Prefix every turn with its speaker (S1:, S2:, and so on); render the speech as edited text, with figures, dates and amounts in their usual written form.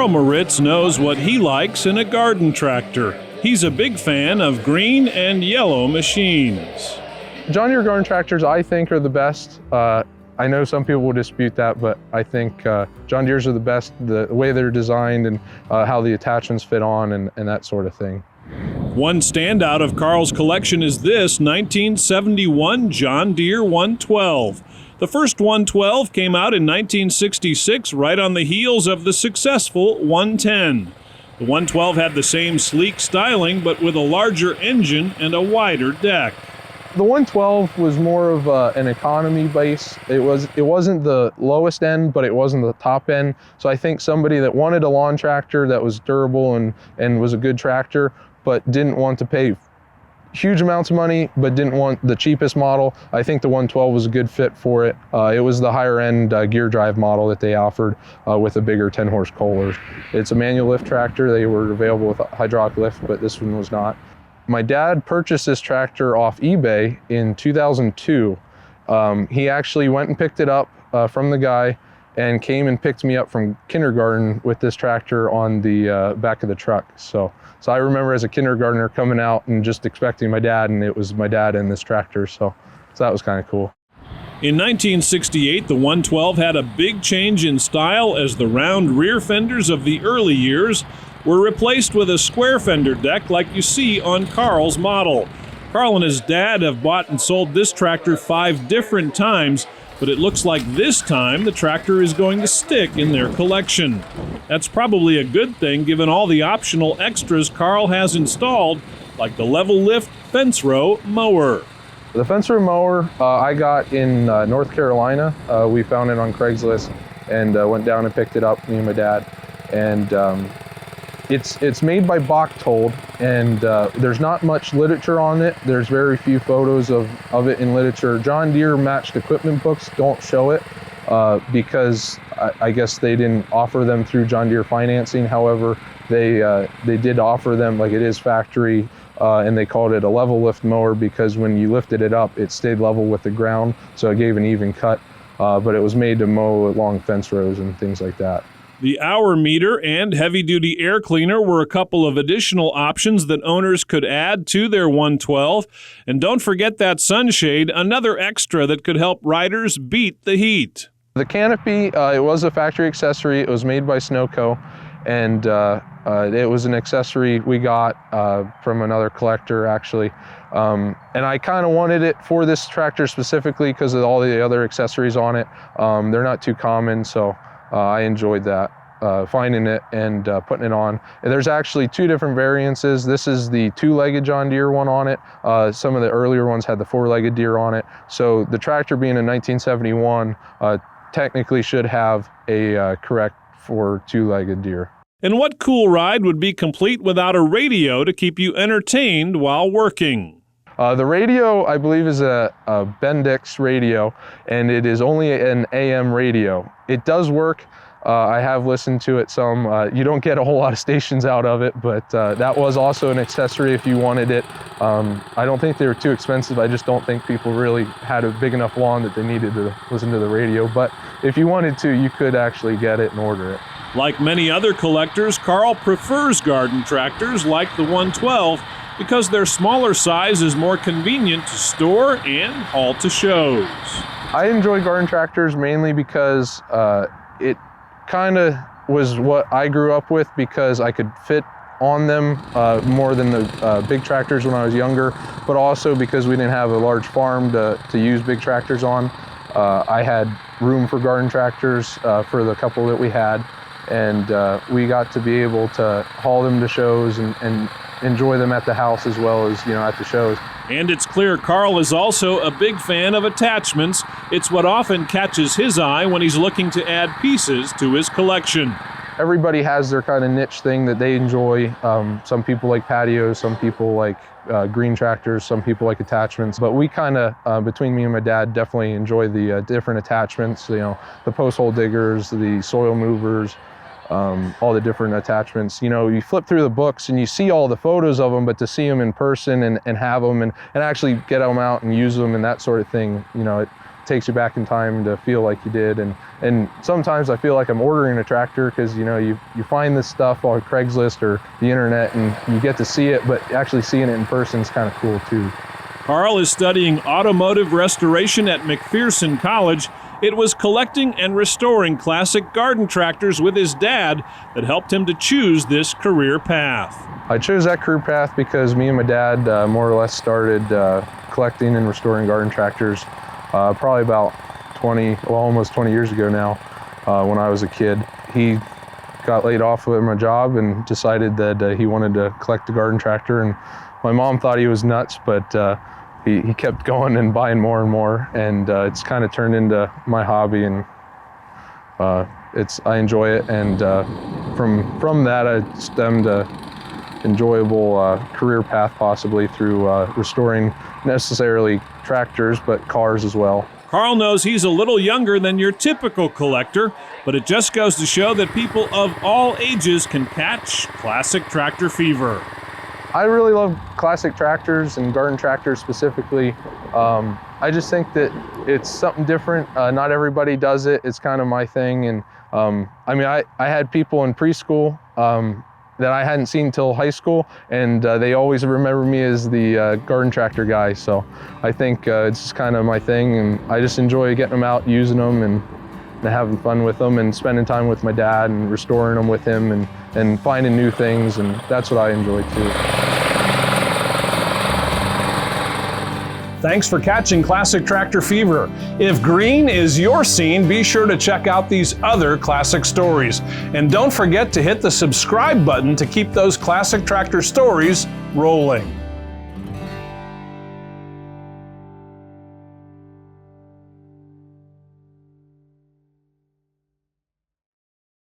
S1: Karl Moritz knows what he likes in a garden tractor. He's a big fan of green and yellow machines.
S2: John Deere garden tractors, I think, are the best. I know some people will dispute that, but I think John Deere's are the best, the way they're designed and how the attachments fit on and that sort of thing.
S1: One standout of Karl's collection is this 1971 John Deere 112. The first 112 came out in 1966, right on the heels of the successful 110. The 112 had the same sleek styling, but with a larger engine and a wider deck.
S2: The 112 was more of an economy base. It wasn't the lowest end, but it wasn't the top end. So I think somebody that wanted a lawn tractor that was durable and was a good tractor, but didn't want to pay huge amounts of money, but didn't want the cheapest model, I think the 112 was a good fit for it. It was the higher end gear drive model that they offered with a bigger 10-horse Kohler. It's a manual lift tractor. They were available with hydraulic lift, but this one was not. My dad purchased this tractor off eBay in 2002. He actually went and picked it up from the guy and came and picked me up from kindergarten with this tractor on the back of the truck. So I remember as a kindergartner coming out and just expecting my dad, and it was my dad in this tractor. So that was kind of cool.
S1: In 1968, the 112 had a big change in style as the round rear fenders of the early years were replaced with a square fender deck like you see on Karl's model. Karl and his dad have bought and sold this tractor 5 different times, but it looks like this time the tractor is going to stick in their collection. That's probably a good thing given all the optional extras Karl has installed, like the level lift fence row mower.
S2: The fence row mower I got in North Carolina. We found it on Craigslist and went down and picked it up, me and my dad. And it's made by Bachtold, and there's not much literature on it. There's very few photos of it in literature. John Deere matched equipment books don't show it because I guess they didn't offer them through John Deere financing. However, they did offer them, like, it is factory, and they called it a level lift mower because when you lifted it up, it stayed level with the ground, so it gave an even cut. But it was made to mow long fence rows and things like that.
S1: The hour meter and heavy-duty air cleaner were a couple of additional options that owners could add to their 112. And don't forget that sunshade, another extra that could help riders beat the heat.
S2: The canopy, it was a factory accessory. It was made by Snowco, and it was an accessory we got from another collector, actually. And I kind of wanted it for this tractor specifically because of all the other accessories on it. They're not too common, so I enjoyed that, finding it and putting it on. And there's actually 2 different variances. This is the 2-legged John Deere one on it. Some of the earlier ones had the 4-legged Deere on it. So the tractor being a 1971 technically should have a correct for 2-legged Deere.
S1: And what cool ride would be complete without a radio to keep you entertained while working?
S2: The radio, I believe, is a Bendix radio, and it is only an AM radio. It does work. I have listened to it some. You don't get a whole lot of stations out of it, but that was also an accessory if you wanted it. I don't think they were too expensive. I just don't think people really had a big enough lawn that they needed to listen to the radio. But if you wanted to, you could actually get it and order it.
S1: Like many other collectors, Karl prefers garden tractors like the 112 because their smaller size is more convenient to store and haul to shows.
S2: I enjoy garden tractors mainly because it kind of was what I grew up with, because I could fit on them more than the big tractors when I was younger, but also because we didn't have a large farm to use big tractors on. I had room for garden tractors for the couple that we had, and we got to be able to haul them to shows and enjoy them at the house as well as, at the shows.
S1: And it's clear Karl is also a big fan of attachments. It's what often catches his eye when he's looking to add pieces to his collection.
S2: Everybody has their kind of niche thing that they enjoy. Some people like patios, some people like green tractors, some people like attachments. But we kind of, between me and my dad, definitely enjoy the different attachments, the post hole diggers, the soil movers, all the different attachments. You flip through the books and you see all the photos of them, but to see them in person and have them and actually get them out and use them and that sort of thing, takes you back in time to feel like you did. And sometimes I feel like I'm ordering a tractor because, you know, you find this stuff on Craigslist or the internet and you get to see it, but actually seeing it in person is kind of cool too.
S1: Karl is studying automotive restoration at McPherson College. It was collecting and restoring classic garden tractors with his dad that helped him to choose this career path.
S2: I chose that career path because me and my dad more or less started collecting and restoring garden tractors probably about almost 20 years ago now when I was a kid. He got laid off from my job and decided that he wanted to collect a garden tractor, and my mom thought he was nuts, but he kept going and buying more and more, and it's kind of turned into my hobby, and I enjoy it, and from that I stemmed a enjoyable career path possibly through restoring necessarily tractors, but cars as well.
S1: Karl knows he's a little younger than your typical collector, but it just goes to show that people of all ages can catch classic tractor fever.
S2: I really love classic tractors and garden tractors specifically. I just think that it's something different. Not everybody does it. It's kind of my thing. And I mean, I had people in preschool that I hadn't seen till high school, and they always remember me as the garden tractor guy. So I think it's just kind of my thing, and I just enjoy getting them out, using them, and having fun with them, and spending time with my dad and restoring them with him, and finding new things, and that's what I enjoy too.
S1: Thanks for catching Classic Tractor Fever. If green is your scene, be sure to check out these other classic stories. And don't forget to hit the subscribe button to keep those classic tractor stories rolling.